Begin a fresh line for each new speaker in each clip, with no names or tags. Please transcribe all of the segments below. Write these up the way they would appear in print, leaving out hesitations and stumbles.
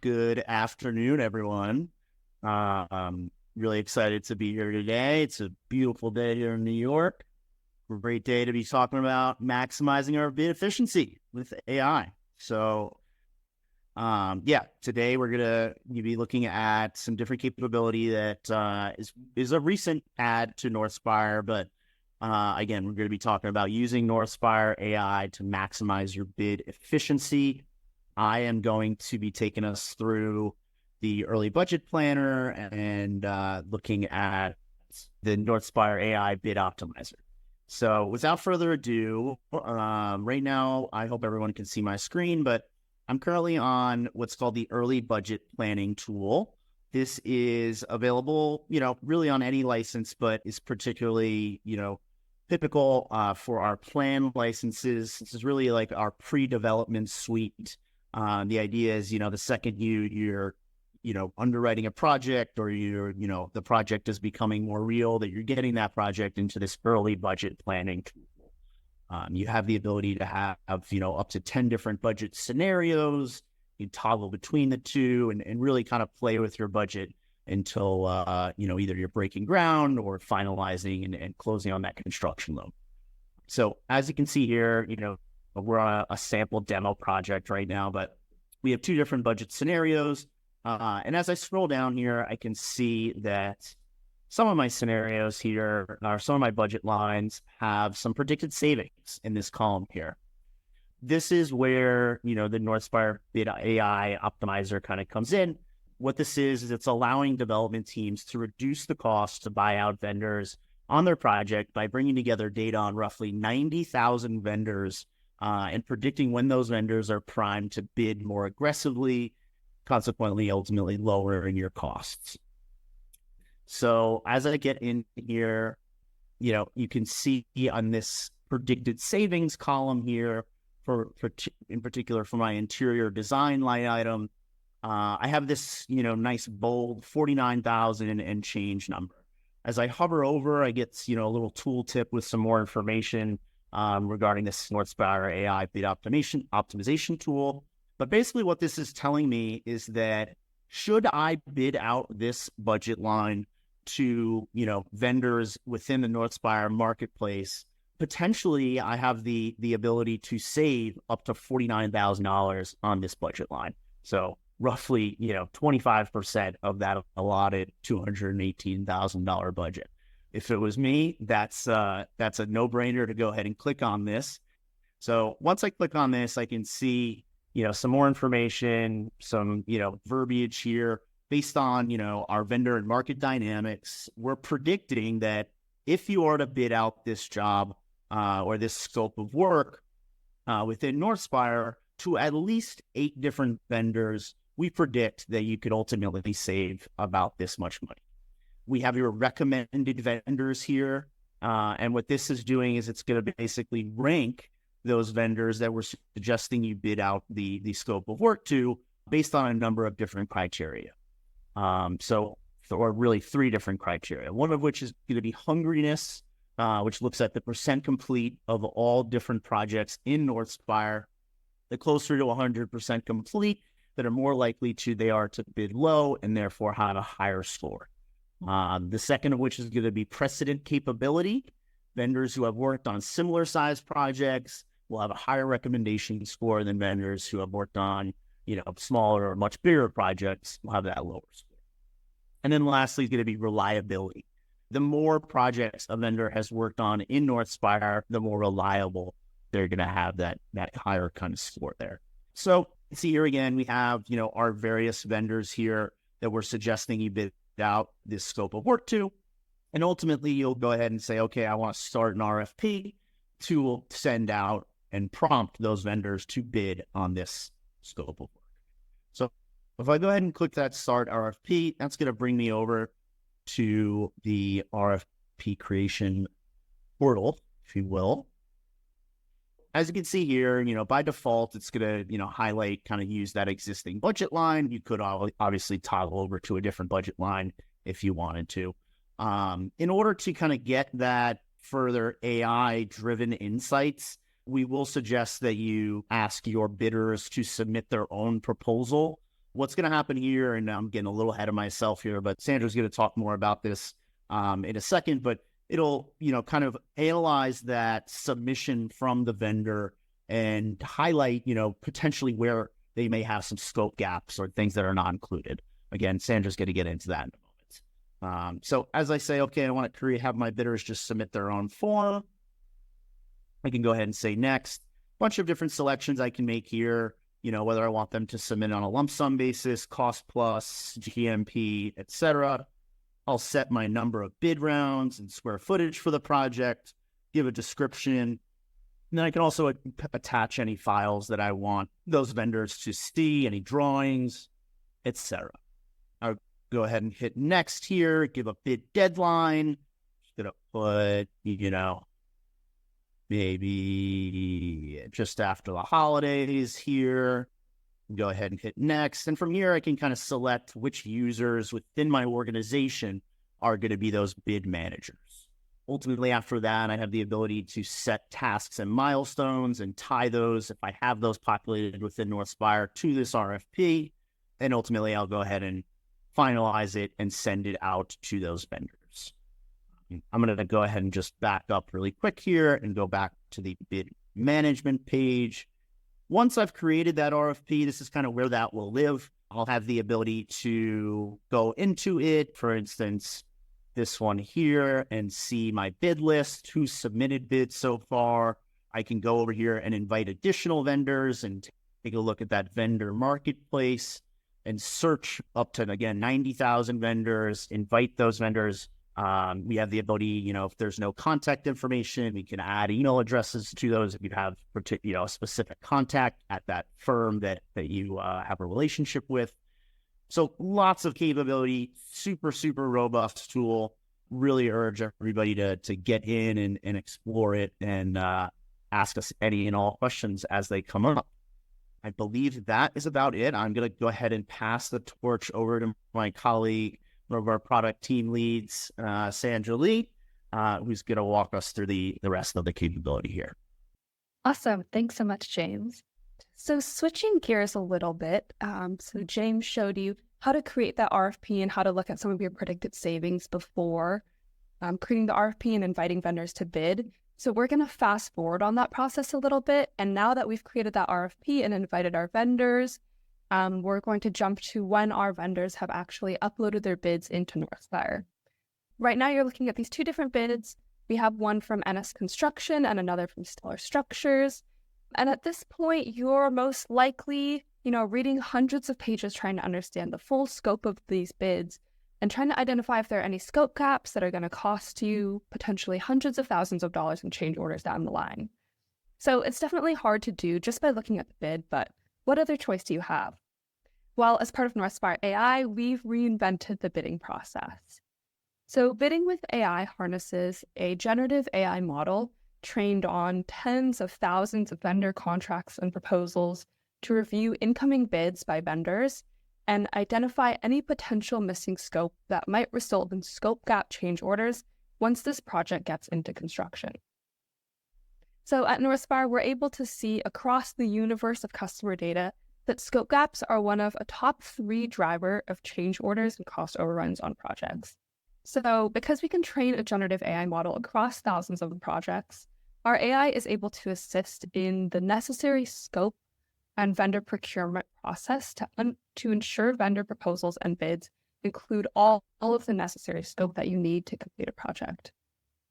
Good afternoon, everyone. I'm really excited to be here today. It's a beautiful day here in New York. Great day to be talking about maximizing our bid efficiency with AI. Today we're gonna be looking at some different capability that is a recent add to Northspyre, but again, we're going to be talking about using Northspyre AI to maximize your bid efficiency. I am going to be taking us through the early budget planner and looking at the Northspyre AI bid optimizer. So without further ado, right now, I hope everyone can see my screen, but I'm currently on what's called the early budget planning tool. This is available, really on any license, but is particularly, typical for our plan licenses. This is really like our pre-development suite. The idea is, the second you're underwriting a project or the project is becoming more real, that you're getting that project into this early budget planning tool. You have the ability to have, up to 10 different budget scenarios. You toggle between the two and really kind of play with your budget until, either you're breaking ground or finalizing and closing on that construction loan. So as you can see here, we're on a sample demo project right now, but we have two different budget scenarios. And as I scroll down here, I can see that some of my scenarios here, or some of my budget lines, have some predicted savings in this column here. This is where, the Northspyre Bid AI optimizer kind of comes in. What this is it's allowing development teams to reduce the cost to buy out vendors on their project by bringing together data on roughly 90,000 vendors and predicting when those vendors are primed to bid more aggressively, consequently, ultimately lowering your costs. So as I get in here, you can see on this predicted savings column here, in particular for my interior design line item, I have this, nice bold 49,000 and change number. As I hover over, I get, a little tooltip with some more information regarding this Northspyre AI bid optimization tool. But basically what this is telling me is that should I bid out this budget line to, vendors within the Northspyre marketplace, potentially I have the ability to save up to $49,000 on this budget line. So roughly, 25% of that allotted $218,000 budget. If it was me, that's a no-brainer to go ahead and click on this. So once I click on this, I can see, some more information, some, verbiage here based on, our vendor and market dynamics. We're predicting that if you are to bid out this job or this scope of work within Northspyre to at least 8 different vendors, we predict that you could ultimately save about this much money. We have your recommended vendors here. And what this is doing is it's going to basically rank those vendors that we're suggesting you bid out the scope of work to based on a number of different criteria. Or really 3 different criteria, one of which is going to be hungriness, which looks at the percent complete of all different projects in Northspyre. The closer to 100% complete, that are more likely to bid low and therefore have a higher score. The second of which is going to be precedent capability. Vendors who have worked on similar size projects will have a higher recommendation score than vendors who have worked on, smaller or much bigger projects will have that lower score. And then lastly is going to be reliability. The more projects a vendor has worked on in Northspyre, the more reliable they're going to have that higher kind of score there. So see here again, we have, our various vendors here that we're suggesting you bid out this scope of work to. And ultimately, you'll go ahead and say, okay, I want to start an RFP to send out and prompt those vendors to bid on this scope of work. So if I go ahead and click that start RFP, that's going to bring me over to the RFP creation portal, if you will. As you can see here, by default, it's going to, highlight, kind of use that existing budget line. You could obviously toggle over to a different budget line if you wanted to. In order to kind of get that further AI-driven insights, we will suggest that you ask your bidders to submit their own proposal what's going to happen here, and I'm getting a little ahead of myself here, but Sandra's going to talk more about this in a second, but it'll, kind of analyze that submission from the vendor and highlight, potentially where they may have some scope gaps or things that are not included. Again, Sandra's going to get into that in a moment. So as I say, okay, I want to have my bidders just submit their own form. I can go ahead and say next. Bunch of different selections I can make here, whether I want them to submit on a lump sum basis, cost plus, GMP, etc. I'll set my number of bid rounds and square footage for the project, give a description, and then I can also attach any files that I want those vendors to see, any drawings, etc. I'll go ahead and hit next here, give a bid deadline. Just going to put, maybe just after the holidays here. Go ahead and hit next. And from here, I can kind of select which users within my organization are going to be those bid managers. Ultimately, after that, I have the ability to set tasks and milestones and tie those, if I have those populated within Northspyre, to this RFP. And ultimately, I'll go ahead and finalize it and send it out to those vendors. I'm going to go ahead and just back up really quick here and go back to the bid management page. Once I've created that RFP, this is kind of where that will live. I'll have the ability to go into it, for instance, this one here, and see my bid list, who submitted bids so far. I can go over here and invite additional vendors and take a look at that vendor marketplace and search up to, again, 90,000 vendors, invite those vendors. We have the ability, if there's no contact information, we can add email addresses to those if you have, a specific contact at that firm that you have a relationship with. So lots of capability, super, super robust tool. Really urge everybody to get in and explore it and ask us any and all questions as they come up. I believe that is about it. I'm going to go ahead and pass the torch over to my colleague, one of our product team leads, Sandra Lee, who's going to walk us through the rest of the capability here.
Awesome. Thanks so much, James. So switching gears a little bit, so James showed you how to create that RFP and how to look at some of your predicted savings before creating the RFP and inviting vendors to bid. So we're going to fast forward on that process a little bit. And now that we've created that RFP and invited our vendors, we're going to jump to when our vendors have actually uploaded their bids into Northspyre. Right now, you're looking at these two different bids. We have one from NS Construction and another from Stellar Structures. And at this point, you're most likely, reading hundreds of pages trying to understand the full scope of these bids and trying to identify if there are any scope gaps that are going to cost you potentially hundreds of thousands of dollars in change orders down the line. So it's definitely hard to do just by looking at the bid, but what other choice do you have? Well, as part of Northspyre AI, we've reinvented the bidding process. So bidding with AI harnesses a generative AI model trained on tens of thousands of vendor contracts and proposals to review incoming bids by vendors and identify any potential missing scope that might result in scope gap change orders once this project gets into construction. So at Northspyre, we're able to see across the universe of customer data that scope gaps are one of a top 3 driver of change orders and cost overruns on projects. So because we can train a generative AI model across thousands of projects, our AI is able to assist in the necessary scope and vendor procurement process to ensure vendor proposals and bids include all of the necessary scope that you need to complete a project.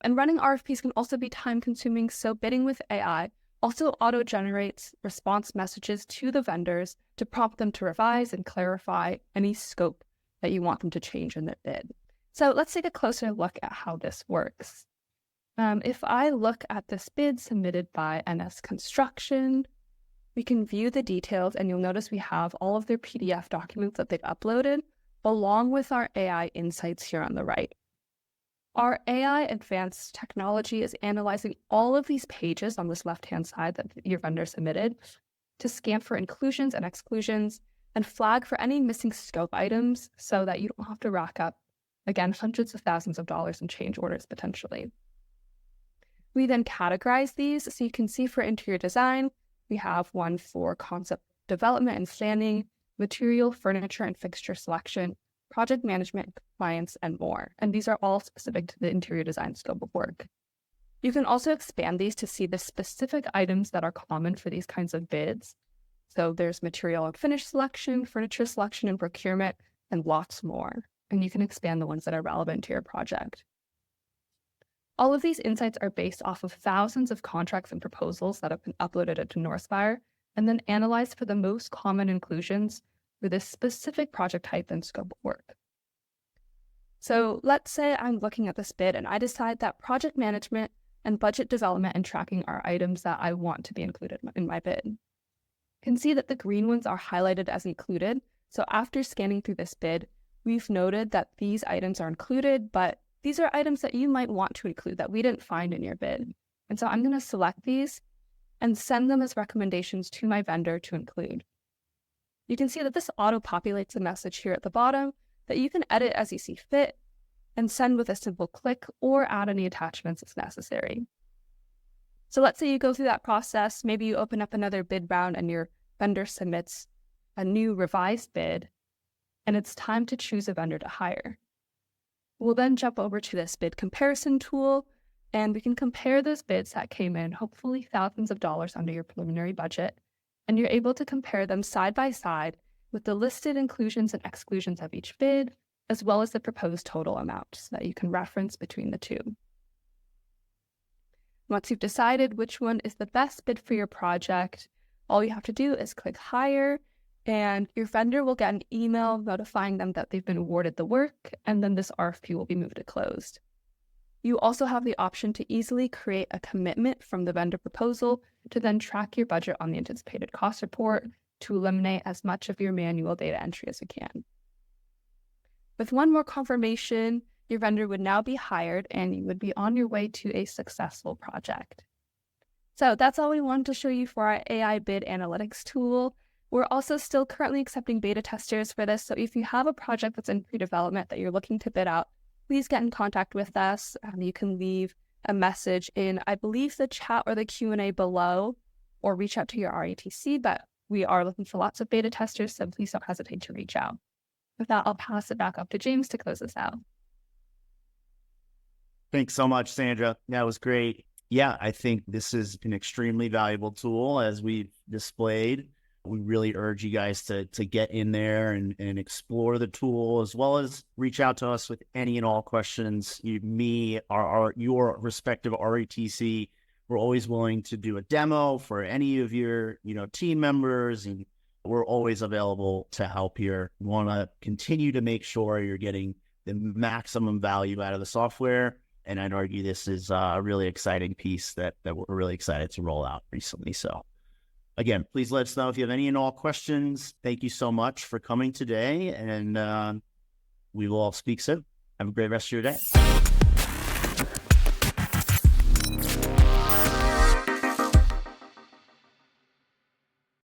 And running RFPs can also be time-consuming, so bidding with AI also auto-generates response messages to the vendors to prompt them to revise and clarify any scope that you want them to change in their bid. So let's take a closer look at how this works. If I look at this bid submitted by NS Construction, we can view the details and you'll notice we have all of their PDF documents that they've uploaded, along with our AI insights here on the right. Our AI advanced technology is analyzing all of these pages on this left-hand side that your vendor submitted to scan for inclusions and exclusions and flag for any missing scope items so that you don't have to rack up, again, hundreds of thousands of dollars in change orders potentially. We then categorize these so you can see for interior design, we have one for concept development and planning, material, furniture, and fixture selection, project management, compliance, and more. And these are all specific to the interior design scope of work. You can also expand these to see the specific items that are common for these kinds of bids. So there's material and finish selection, furniture selection and procurement, and lots more. And you can expand the ones that are relevant to your project. All of these insights are based off of thousands of contracts and proposals that have been uploaded into Northspyre, and then analyzed for the most common inclusions for this specific project type and scope of work. So let's say I'm looking at this bid and I decide that project management and budget development and tracking are items that I want to be included in my bid. You can see that the green ones are highlighted as included. So after scanning through this bid, we've noted that these items are included, but these are items that you might want to include that we didn't find in your bid. And so I'm going to select these and send them as recommendations to my vendor to include. You can see that this auto-populates a message here at the bottom that you can edit as you see fit and send with a simple click or add any attachments as necessary. So let's say you go through that process, maybe you open up another bid round and your vendor submits a new revised bid, and it's time to choose a vendor to hire. We'll then jump over to this bid comparison tool, and we can compare those bids that came in, hopefully thousands of dollars under your preliminary budget, and you're able to compare them side by side with the listed inclusions and exclusions of each bid, as well as the proposed total amount so that you can reference between the two. Once you've decided which one is the best bid for your project, all you have to do is click Hire, and your vendor will get an email notifying them that they've been awarded the work, and then this RFP will be moved to closed. You also have the option to easily create a commitment from the vendor proposal to then track your budget on the anticipated cost report to eliminate as much of your manual data entry as you can. With one more confirmation, your vendor would now be hired and you would be on your way to a successful project. So that's all we wanted to show you for our AI bid analytics tool. We're also still currently accepting beta testers for this, so if you have a project that's in pre-development that you're looking to bid out, please get in contact with us. You can leave a message in, I believe, the chat or the Q&A below, or reach out to your RETC, but we are looking for lots of beta testers, so please don't hesitate to reach out. With that, I'll pass it back up to James to close this out.
Thanks so much, Sandra. That was great. Yeah, I think this is an extremely valuable tool as we've displayed. We really urge you guys to get in there and explore the tool, as well as reach out to us with any and all questions. Your respective RETC, we're always willing to do a demo for any of your team members, and we're always available to help here. We want to continue to make sure you're getting the maximum value out of the software. And I'd argue this is a really exciting piece that we're really excited to roll out recently. So again, please let us know if you have any and all questions. Thank you so much for coming today, and we will all speak soon. Have a great rest of your day.